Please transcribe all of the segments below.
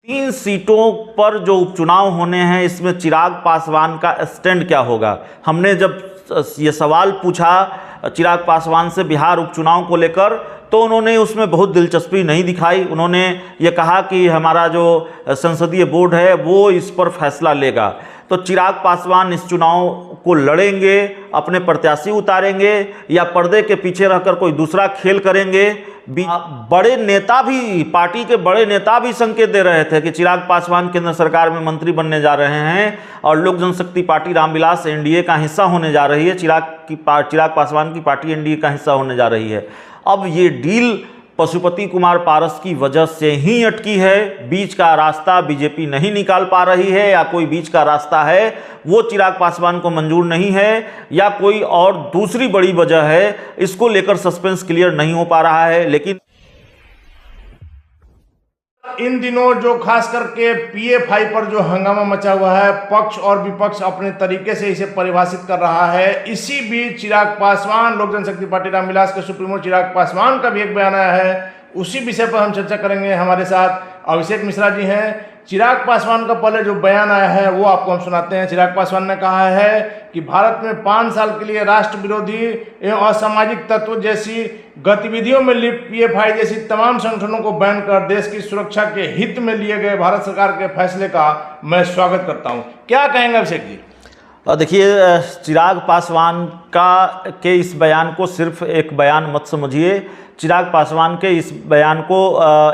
3 सीटों पर जो उपचुनाव होने हैं, इसमें चिराग पासवान का स्टैंड क्या होगा। हमने जब ये सवाल पूछा चिराग पासवान से बिहार उपचुनाव को लेकर, तो उन्होंने उसमें बहुत दिलचस्पी नहीं दिखाई। उन्होंने ये कहा कि हमारा जो संसदीय बोर्ड है वो इस पर फैसला लेगा। तो चिराग पासवान इस चुनाव को लड़ेंगे, अपने प्रत्याशी उतारेंगे, या पर्दे के पीछे रहकर कोई दूसरा खेल करेंगे। बड़े नेता भी, पार्टी के बड़े नेता भी संकेत दे रहे थे कि चिराग पासवान केंद्र सरकार में मंत्री बनने जा रहे हैं और लोक जनशक्ति पार्टी रामविलास एनडीए का हिस्सा होने जा रही है। चिराग पासवान की पार्टी एनडीए का हिस्सा होने जा रही है। अब ये डील पशुपति कुमार पारस की वजह से ही अटकी है। बीच का रास्ता बीजेपी नहीं निकाल पा रही है, या कोई बीच का रास्ता है वो चिराग पासवान को मंजूर नहीं है, या कोई और दूसरी बड़ी वजह है। इसको लेकर सस्पेंस क्लियर नहीं हो पा रहा है। लेकिन इन दिनों जो खास करके पीएफआई पर जो हंगामा मचा हुआ है, पक्ष और विपक्ष अपने तरीके से इसे परिभाषित कर रहा है। इसी बीच चिराग पासवान, लोक जनशक्ति पार्टी रामविलास के सुप्रीमो चिराग पासवान का भी एक बयान आया है। उसी विषय पर हम चर्चा करेंगे। हमारे साथ अभिषेक मिश्रा जी हैं। चिराग पासवान का पहले जो बयान आया है वो आपको हम सुनाते हैं। चिराग पासवान ने कहा है कि भारत में 5 साल के लिए राष्ट्र विरोधी एवं असामाजिक तत्व जैसी गतिविधियों में लिप्त पीएफआई जैसी तमाम संगठनों को बैन कर देश की सुरक्षा के हित में लिए गए भारत सरकार के फैसले का मैं स्वागत करता हूं। क्या कहेंगे अभिषेक जी? देखिए, चिराग पासवान के इस बयान को सिर्फ एक बयान मत समझिए। चिराग पासवान के इस बयान को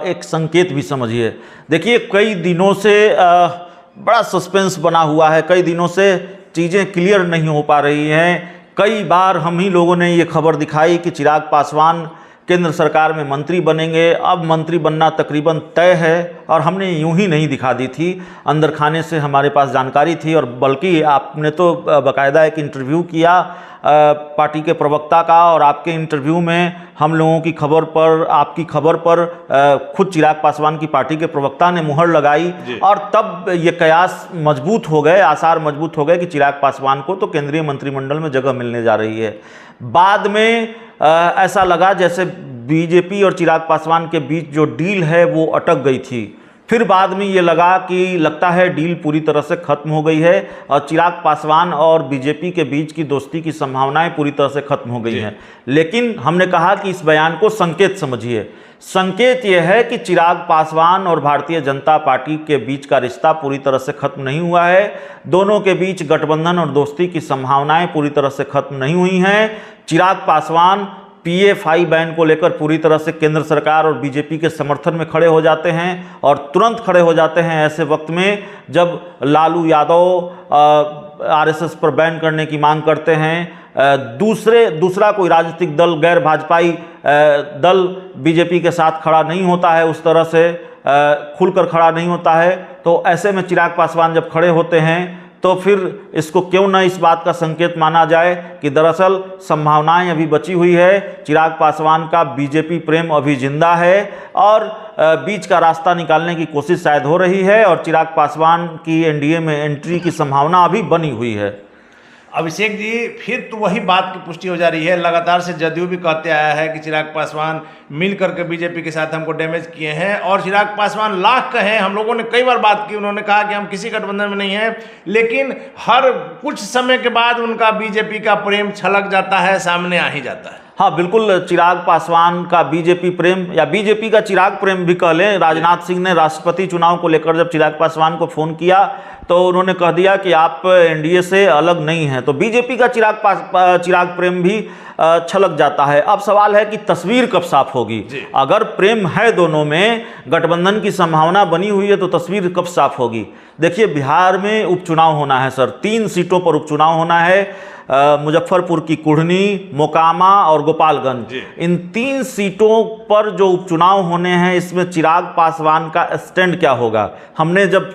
एक संकेत भी समझिए। देखिए, कई दिनों से बड़ा सस्पेंस बना हुआ है, कई दिनों से चीज़ें क्लियर नहीं हो पा रही हैं। कई बार हम ही लोगों ने ये खबर दिखाई कि चिराग पासवान केंद्र सरकार में मंत्री बनेंगे। अब मंत्री बनना तकरीबन तय है, और हमने यूं ही नहीं दिखा दी थी, अंदर खाने से हमारे पास जानकारी थी। और बल्कि आपने तो बाकायदा एक इंटरव्यू किया पार्टी के प्रवक्ता का, और आपके इंटरव्यू में हम लोगों की खबर पर, आपकी खबर पर खुद चिराग पासवान की पार्टी के प्रवक्ता ने मुहर लगाई, और तब ये कयास मजबूत हो गए, आसार मजबूत हो गए कि चिराग पासवान को तो केंद्रीय मंत्रिमंडल में जगह मिलने जा रही है। बाद में ऐसा लगा जैसे बीजेपी और चिराग पासवान के बीच जो डील है वो अटक गई थी। फिर बाद में ये लगा कि लगता है डील पूरी तरह से खत्म हो गई है, और चिराग पासवान और बीजेपी के बीच की दोस्ती की संभावनाएं पूरी तरह से खत्म हो गई हैं। लेकिन हमने कहा कि इस बयान को संकेत समझिए। संकेत यह है कि चिराग पासवान और भारतीय जनता पार्टी के बीच का रिश्ता पूरी तरह से खत्म नहीं हुआ है। दोनों के बीच गठबंधन और दोस्ती की संभावनाएं पूरी तरह से खत्म नहीं हुई हैं। चिराग पासवान पीएफआई बैन को लेकर पूरी तरह से केंद्र सरकार और बीजेपी के समर्थन में खड़े हो जाते हैं, और तुरंत खड़े हो जाते हैं ऐसे वक्त में जब लालू यादव आरएसएस पर बैन करने की मांग करते हैं। दूसरा कोई राजनीतिक दल, गैर भाजपाई दल बीजेपी के साथ खड़ा नहीं होता है, उस तरह से खुलकर खड़ा नहीं होता है। तो ऐसे में चिराग पासवान जब खड़े होते हैं, तो फिर इसको क्यों न इस बात का संकेत माना जाए कि दरअसल संभावनाएं अभी बची हुई है। चिराग पासवान का बीजेपी प्रेम अभी जिंदा है, और बीच का रास्ता निकालने की कोशिश शायद हो रही है, और चिराग पासवान की एनडीए में एंट्री की संभावना अभी बनी हुई है। अभिषेक जी, फिर तो वही बात की पुष्टि हो जा रही है। लगातार से जदयू भी कहते आया है कि चिराग पासवान मिल करके बीजेपी के साथ हमको डैमेज किए हैं, और चिराग पासवान लाख कहें, हम लोगों ने कई बार बात की, उन्होंने कहा कि हम किसी गठबंधन में नहीं हैं, लेकिन हर कुछ समय के बाद उनका बीजेपी का प्रेम छलक जाता है, सामने आ ही जाता है। हाँ, बिल्कुल, चिराग पासवान का बीजेपी प्रेम, या बीजेपी का चिराग प्रेम भी कह लें। राजनाथ सिंह ने राष्ट्रपति चुनाव को लेकर जब चिराग पासवान को फ़ोन किया, तो उन्होंने कह दिया कि आप एनडीए से अलग नहीं हैं। तो बीजेपी का चिराग प्रेम भी छलक जाता है। अब सवाल है कि तस्वीर कब साफ होगी। अगर प्रेम है दोनों में, गठबंधन की संभावना बनी हुई है, तो तस्वीर कब साफ होगी। देखिए, बिहार में उपचुनाव होना है सर, 3 सीटों पर उपचुनाव होना है। मुजफ्फरपुर की कुढ़नी, मोकामा और गोपालगंज, इन 3 सीटों पर जो उपचुनाव होने हैं, इसमें चिराग पासवान का स्टैंड क्या होगा। हमने जब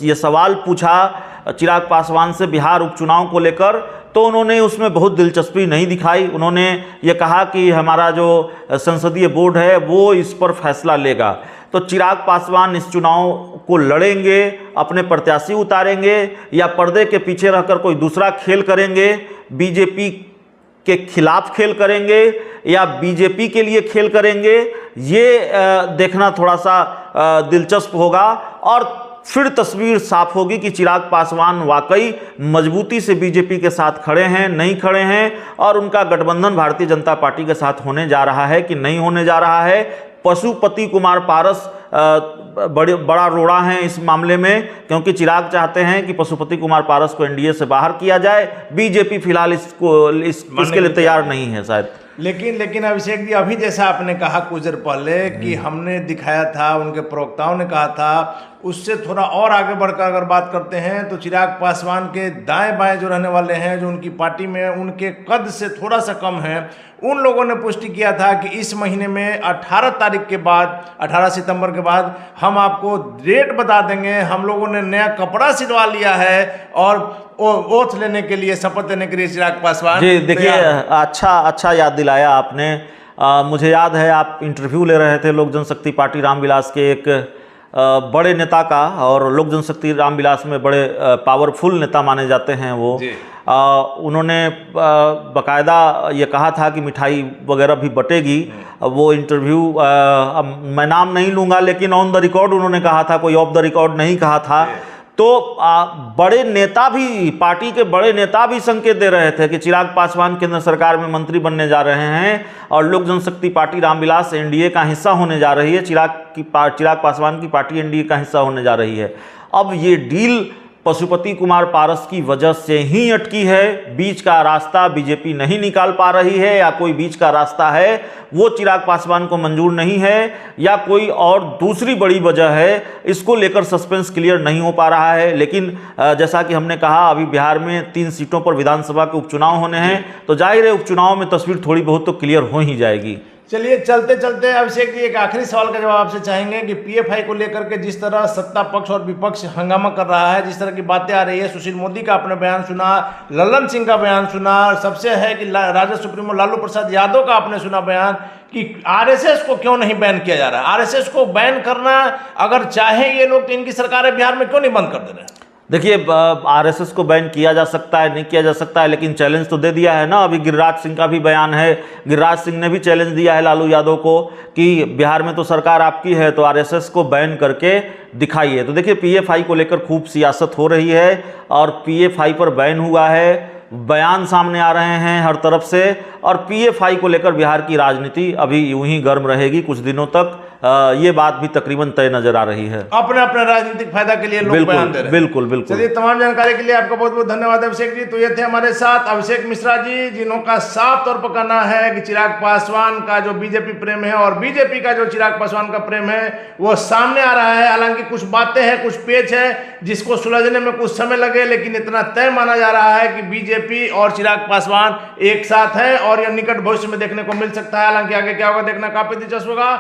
ये सवाल पूछा चिराग पासवान से बिहार उपचुनाव को लेकर, तो उन्होंने उसमें बहुत दिलचस्पी नहीं दिखाई। उन्होंने ये कहा कि हमारा जो संसदीय बोर्ड है वो इस पर फैसला लेगा। तो चिराग पासवान इस चुनाव को लड़ेंगे, अपने प्रत्याशी उतारेंगे, या पर्दे के पीछे रहकर कोई दूसरा खेल करेंगे, बीजेपी के खिलाफ खेल करेंगे या बीजेपी के लिए खेल करेंगे, ये देखना थोड़ा सा दिलचस्प होगा और फिर तस्वीर साफ होगी कि चिराग पासवान वाकई मजबूती से बीजेपी के साथ खड़े हैं, नहीं खड़े हैं, और उनका गठबंधन भारतीय जनता पार्टी के साथ होने जा रहा है कि नहीं होने जा रहा है। पशुपति कुमार पारस बड़ा रोड़ा है इस मामले में, क्योंकि चिराग चाहते हैं कि पशुपति कुमार पारस को एनडीए से बाहर किया जाए। बीजेपी फिलहाल इसके लिए तैयार नहीं है शायद। लेकिन अभिषेक जी, अभी जैसा आपने कहा कुछ देर पहले कि हमने दिखाया था, उनके प्रवक्ताओं ने कहा था, उससे थोड़ा और आगे बढ़कर अगर बात करते हैं तो चिराग पासवान के दाएं बाएं जो रहने वाले हैं, जो उनकी पार्टी में उनके कद से थोड़ा सा कम है, उन लोगों ने पुष्टि किया था कि इस महीने में 18 तारीख के बाद, 18 सितंबर के बाद हम आपको डेट बता देंगे। हम लोगों ने नया कपड़ा सिलवा लिया है और ओथ लेने के लिए, शपथ लेने के लिए चिराग पासवान जी देखिए, अच्छा याद दिलाया आपने। मुझे याद है आप इंटरव्यू ले रहे थे लोक जनशक्ति पार्टी रामविलास के एक बड़े नेता का, और लोक जनशक्ति रामविलास में बड़े पावरफुल नेता माने जाते हैं वो। उन्होंने बाकायदा ये कहा था कि मिठाई वगैरह भी बटेगी। वो इंटरव्यू मैं नाम नहीं लूँगा, लेकिन ऑन द रिकॉर्ड उन्होंने कहा था, कोई ऑफ द रिकॉर्ड नहीं कहा था। तो बड़े नेता भी, पार्टी के बड़े नेता भी संकेत दे रहे थे कि चिराग पासवान केंद्र सरकार में मंत्री बनने जा रहे हैं और लोक जनशक्ति पार्टी रामविलास एनडीए का हिस्सा होने जा रही है। चिराग पासवान की पार्टी एनडीए का हिस्सा होने जा रही है। अब ये डील पशुपति कुमार पारस की वजह से ही अटकी है। बीच का रास्ता बीजेपी नहीं निकाल पा रही है, या कोई बीच का रास्ता है वो चिराग पासवान को मंजूर नहीं है, या कोई और दूसरी बड़ी वजह है। इसको लेकर सस्पेंस क्लियर नहीं हो पा रहा है। लेकिन जैसा कि हमने कहा, अभी बिहार में 3 सीटों पर विधानसभा के उपचुनाव होने हैं, तो जाहिर है उपचुनाव में तस्वीर थोड़ी बहुत तो क्लियर हो ही जाएगी। चलिए, चलते चलते अभिषेक जी एक आखिरी सवाल का जवाब आपसे चाहेंगे कि पीएफआई को लेकर के जिस तरह सत्ता पक्ष और विपक्ष हंगामा कर रहा है, जिस तरह की बातें आ रही है, सुशील मोदी का आपने बयान सुना, लल्लन सिंह का बयान सुना, सबसे है कि राजद सुप्रीमो लालू प्रसाद यादव का आपने सुना बयान कि आरएसएस को क्यों नहीं बैन किया जा रहा है। आरएसएस को बैन करना अगर चाहे ये लोग तो इनकी सरकार है बिहार में, क्यों नहीं बंद कर दे रहे हैं? देखिए, आरएसएस को बैन किया जा सकता है, नहीं किया जा सकता है, लेकिन चैलेंज तो दे दिया है ना। अभी गिरिराज सिंह का भी बयान है, गिरिराज सिंह ने भी चैलेंज दिया है लालू यादव को कि बिहार में तो सरकार आपकी है, तो आरएसएस को बैन करके दिखाइए। तो देखिए, पीएफआई को लेकर खूब सियासत हो रही है और पीएफआई पर बैन हुआ है, बयान सामने आ रहे हैं हर तरफ से, और पीएफआई को लेकर बिहार की राजनीति अभी यूं ही गर्म रहेगी कुछ दिनों तक। ये बात भी तकरीबन तय नजर आ रही है। अपने अपने राजनीतिक फायदा के लिए लोग बयान दे रहे हैं। बिल्कुल बिल्कुल। चलिए, तमाम जानकारी के लिए आपका बहुत बहुत धन्यवाद अभिषेक जी। तो ये थे हमारे साथ अभिषेक मिश्रा जी, जिन्होंने साफ तौर पर कहना है कि चिराग पासवान का जो बीजेपी प्रेम है और बीजेपी का जो चिराग पासवान का प्रेम है वो सामने आ रहा है। हालांकि कुछ बातें हैं, कुछ पेच है जिसको सुलझने में कुछ समय लगे, लेकिन इतना तय माना जा रहा है कि बीजेपी और चिराग पासवान एक साथ है और यह निकट भविष्य में देखने को मिल सकता है। हालांकि आगे क्या होगा देखना काफी दिलचस्प होगा।